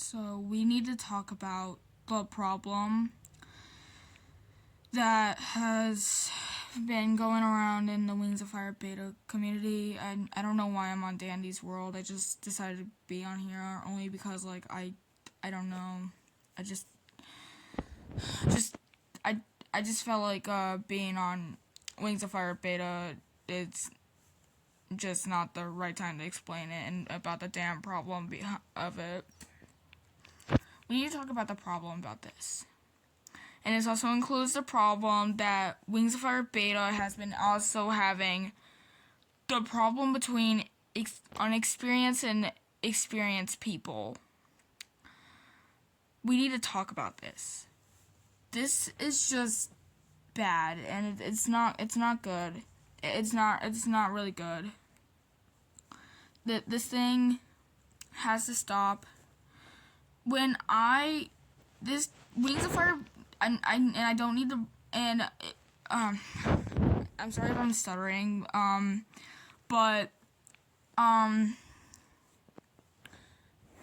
So we need to talk about the problem that has been going around in the Wings of Fire beta community. I don't know why I'm on Dandy's World. I just decided to be on here only because I don't know. I just I just felt like being on Wings of Fire beta, it's just not the right time to explain it and about the damn problem of it. We need to talk about the problem about this. And this also includes the problem that Wings of Fire beta has been also having the problem between unexperienced and experienced people. We need to talk about this. This is just bad, and it's not good. It's not really good. This thing has to stop. When this Wings of Fire, I don't need to, and I'm sorry if I'm stuttering, but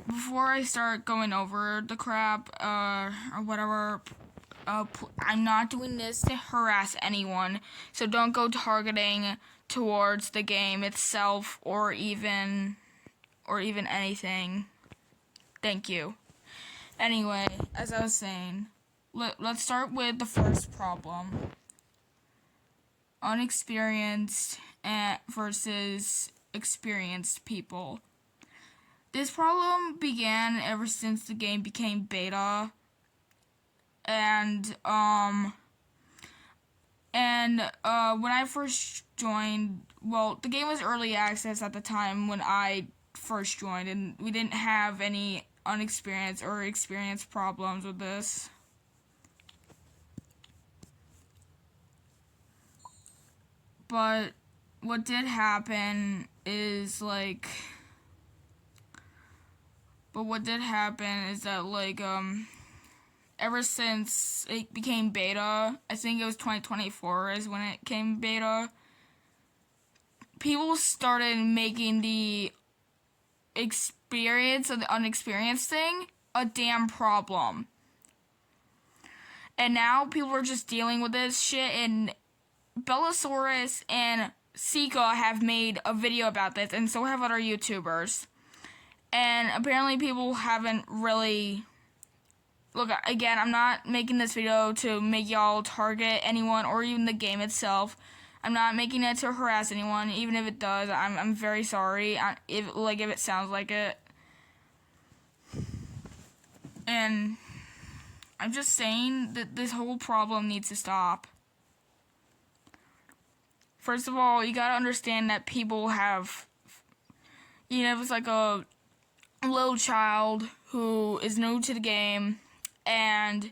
before I start going over the crap, or whatever, I'm not doing this to harass anyone, so don't go targeting towards the game itself or even anything. Thank you. Anyway, as I was saying, let's start with the first problem. Unexperienced versus experienced people. This problem began ever since the game became beta, and when I first joined, well, the game was early access at the time when I first joined, and we didn't have any unexperienced or experienced problems with this. But what did happen is that ever since it became beta, I think it was 2024 is when it came beta, people started making the experience of the unexperienced thing a damn problem. And now people are just dealing with this shit, and Bellasaurus and Sika have made a video about this, and so have other YouTubers. And apparently people haven't really... Look, again, I'm not making this video to make y'all target anyone or even the game itself. I'm not making it to harass anyone, even if it does. I'm very sorry if it sounds like it. And I'm just saying that this whole problem needs to stop. First of all, you gotta understand that people have, if it's like a little child who is new to the game and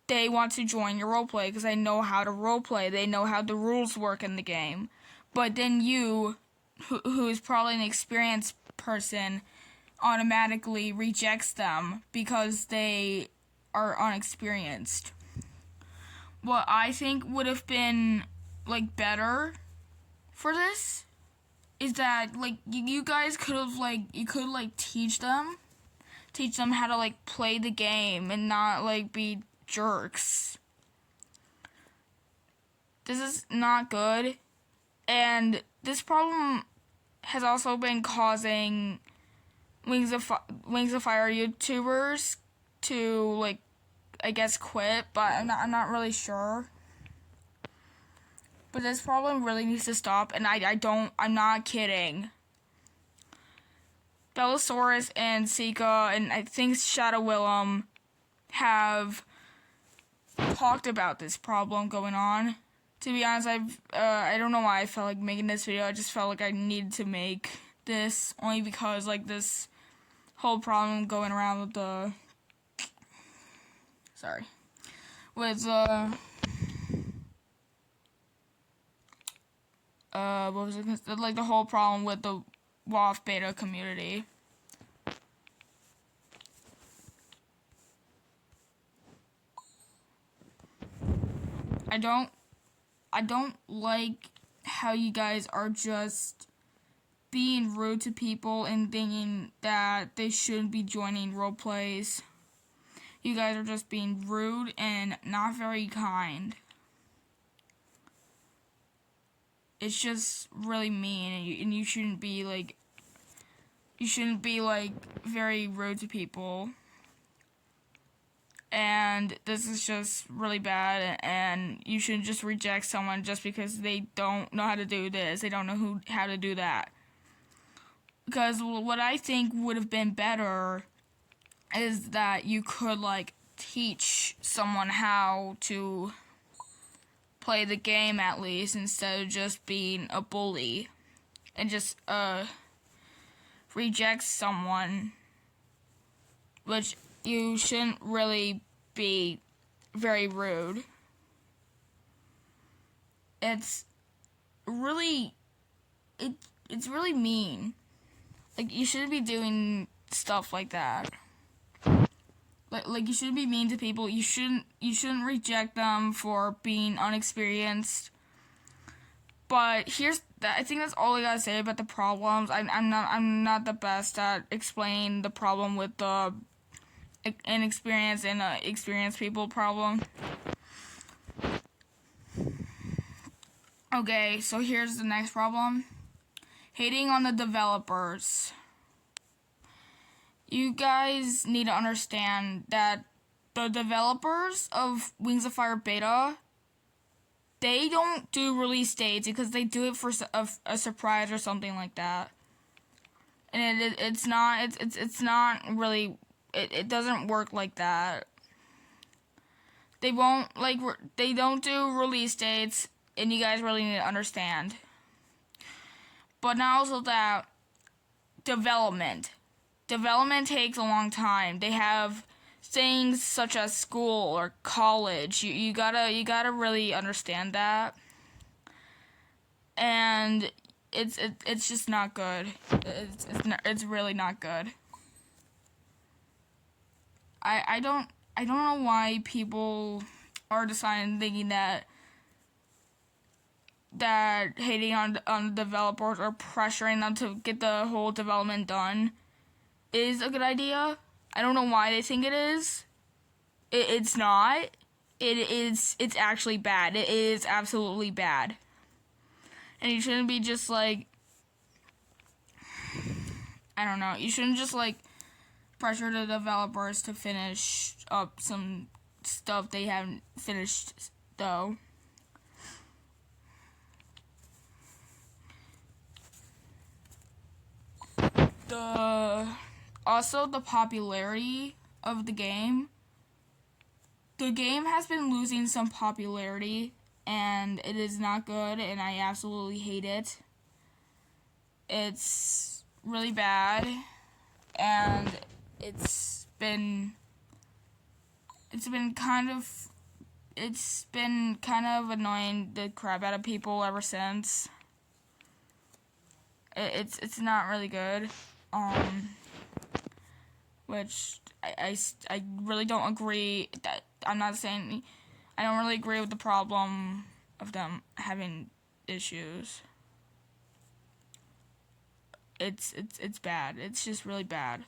they want to join your roleplay because they know how to roleplay, they know how the rules work in the game. But then you, who is probably an experienced person, automatically rejects them because they are unexperienced. What I think would have been better for this is that you guys could have teach them how to play the game and not be jerks. This is not good, and this problem has also been causing Wings of Fire YouTubers to I guess quit, but I'm not really sure. But this problem really needs to stop, and I'm not kidding. Bellasaurus and Sika and I think Shadow Willem have talked about this problem going on. To be honest, I don't know why I felt like making this video. I just felt like I needed to make this only because this whole problem going around with what was it? The whole problem with the WoF beta community. I don't like how you guys are just being rude to people and thinking that they shouldn't be joining role plays. You guys are just being rude and not very kind. It's just really mean, and you shouldn't be like very rude to people. And this is just really bad, and you shouldn't just reject someone just because they don't know how to do this. They don't know how to do that. Because what I think would have been better is that you could like teach someone how to play the game at least, instead of just being a bully and just reject someone, which you shouldn't really be very rude. It's really mean. Like, you shouldn't be doing stuff like that. Like you shouldn't be mean to people. You shouldn't reject them for being unexperienced. But I think that's all I gotta say about the problems. I'm not the best at explaining the problem with the inexperienced and experienced people problem. Okay, so here's the next problem. Hating on the developers. You guys need to understand that the developers of Wings of Fire Beta, they don't do release dates because they do it for a surprise or something like that. And it's not really, it doesn't work like that. They don't do release dates, and you guys really need to understand. But now also that development takes a long time. They have things such as school or college. You gotta really understand that. And it's just not good. It's really not good. I don't know why people are deciding thinking that hating on developers or pressuring them to get the whole development done is a good idea. I don't know why they think it is. It's not. It's actually bad. It is absolutely bad. And you shouldn't be just like, I don't know, you shouldn't just like pressure the developers to finish up some stuff they haven't finished though. Also the popularity of the game. The game has been losing some popularity, and it is not good, and I absolutely hate it. It's really bad, and it's been kind of annoying the crap out of people ever since. It's not really good. Which I really don't agree. That I'm not saying I don't really agree with the problem of them having issues. It's bad. It's just really bad.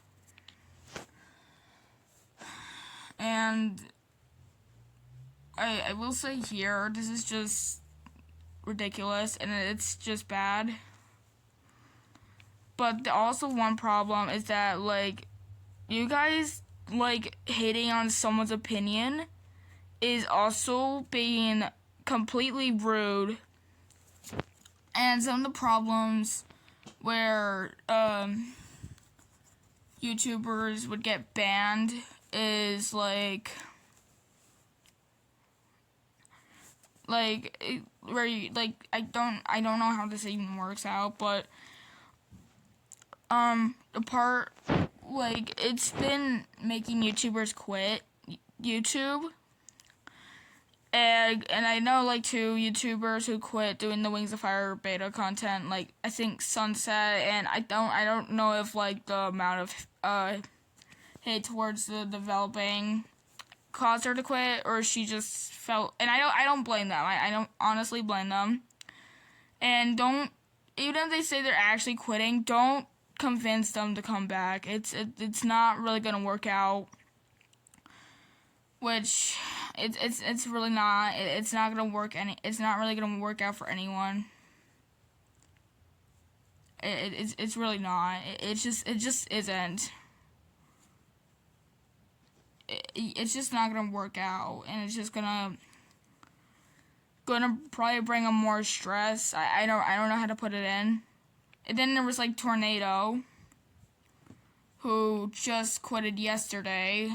And I will say here, this is just ridiculous, and it's just bad. But also one problem is that, like, you guys, like, hating on someone's opinion is also being completely rude. And some of the problems where YouTubers would get banned is like where you, like, I don't know how this even works out, but the part, like, it's been making YouTubers quit YouTube. And I know, like, 2 YouTubers who quit doing the Wings of Fire beta content, like, I think Sunset, and I don't know if, like, the amount of hate towards the developing caused her to quit, or she just felt, and I don't blame them. I don't honestly blame them. And don't even if they say they're actually quitting, don't convince them to come back. It's not really gonna work out. Which it's really not. It's not gonna work it's not really gonna work out for anyone. It's really not. It just isn't. It's just not gonna work out, and it's just gonna probably bring them more stress. I don't know how to put it in. And then there was like Tornado, who just quitted yesterday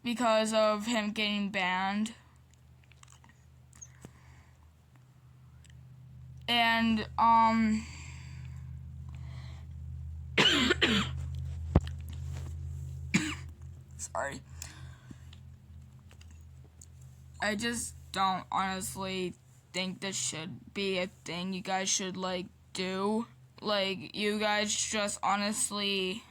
because of him getting banned. And sorry. I just don't honestly think this should be a thing you guys should like do. Like, you guys just honestly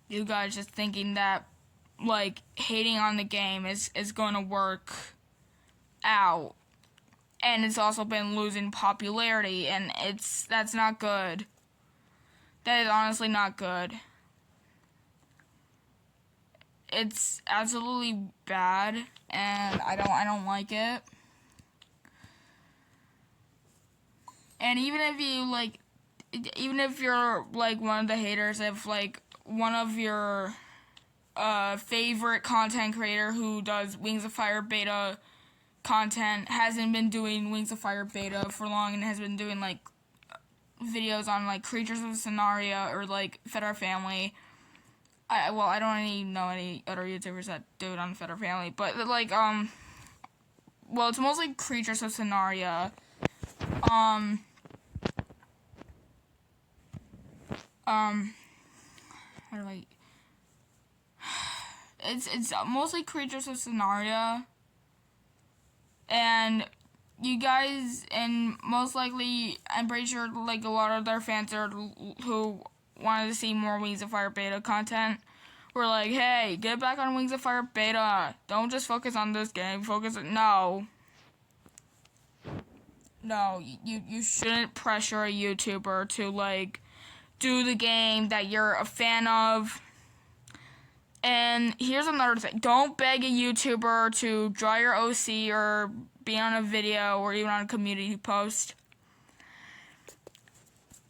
you guys just thinking that like hating on the game is going to work out, and it's also been losing popularity, and that's not good. That is honestly not good. It's absolutely bad, and I don't like it. And even if you're like one of the haters, if like one of your favorite content creator who does Wings of Fire beta content hasn't been doing Wings of Fire beta for long and has been doing like videos on like Creatures of Scenaria or like Fed Our Family. I don't really know any other YouTubers that do it on Fed Our Family, but like well, it's mostly Creatures of Scenaria. How do I? It's mostly Creatures of Scenaria, and you guys, and most likely, I'm pretty sure like a lot of their fans are who wanted to see more Wings of Fire beta content. We're like, hey, get back on Wings of Fire beta. Don't just focus on this game. No, you shouldn't pressure a YouTuber to like do the game that you're a fan of. And here's another thing. Don't beg a YouTuber to draw your OC or be on a video or even on a community post.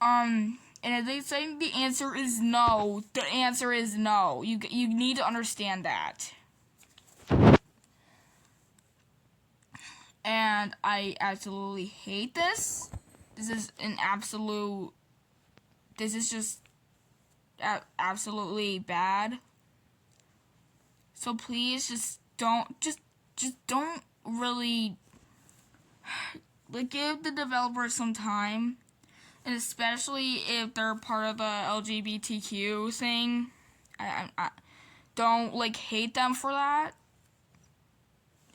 And if they say the answer is no, the answer is no. You need to understand that. And I absolutely hate this. This is just absolutely bad. So please just don't really like give the developers some time, and especially if they're part of the LGBTQ thing. I don't like hate them for that.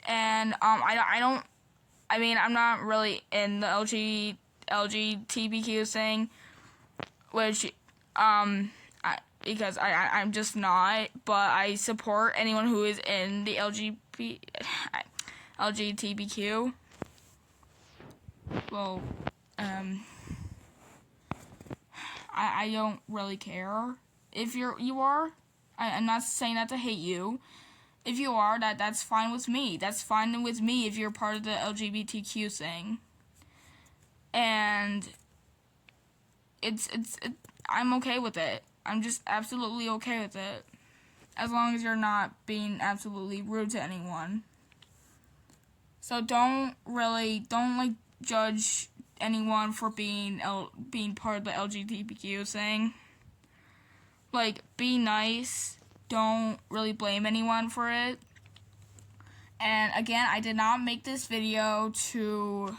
And I mean, I'm not really in the LGBTQ thing, which because I'm just not, but I support anyone who is in the LGBTQ. Well, I don't really care if you are. I'm not saying that to hate you. If you are, that's fine with me. That's fine with me if you're part of the LGBTQ thing. And I'm okay with it. I'm just absolutely okay with it. As long as you're not being absolutely rude to anyone. So don't like judge anyone for being part of the LGBTQ thing. Like, be nice. Don't really blame anyone for it. And again, I did not make this video to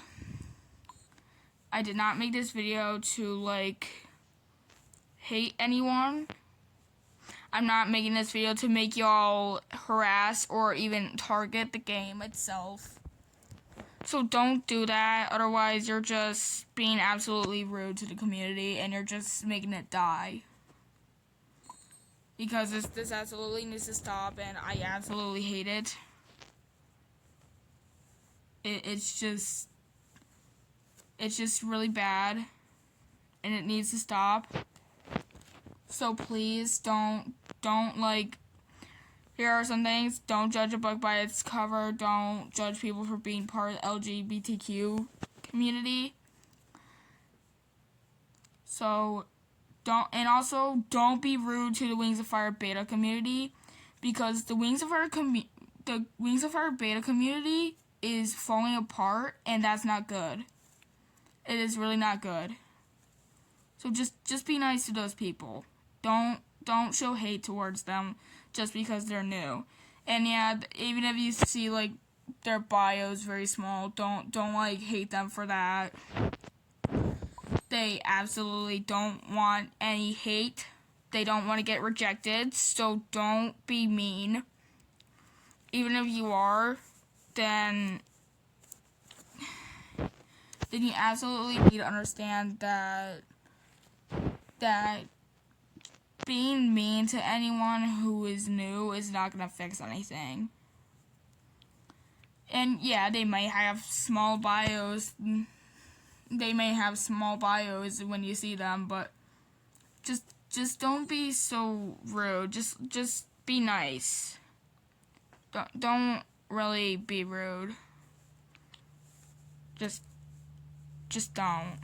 like hate anyone. I'm not making this video to make y'all harass or even target the game itself. So don't do that, otherwise you're just being absolutely rude to the community and you're just making it die. because this absolutely needs to stop, and I absolutely hate it. It's just really bad, and it needs to stop. So please don't like. Here are some things. Don't judge a book by its cover. Don't judge people for being part of the LGBTQ community. So don't be rude to the Wings of Fire beta community, because the Wings of Fire beta community is falling apart, and that's not good. It is really not good. So just be nice to those people. Don't show hate towards them just because they're new. And yeah, even if you see like their bios very small, don't like hate them for that. They absolutely don't want any hate. They don't want to get rejected, so don't be mean. Even if you are, then you absolutely need to understand that being mean to anyone who is new is not going to fix anything. And yeah, they might have small bios. They may have small bios when you see them, but just don't be so rude. Just be nice. Don't really be rude. Just don't.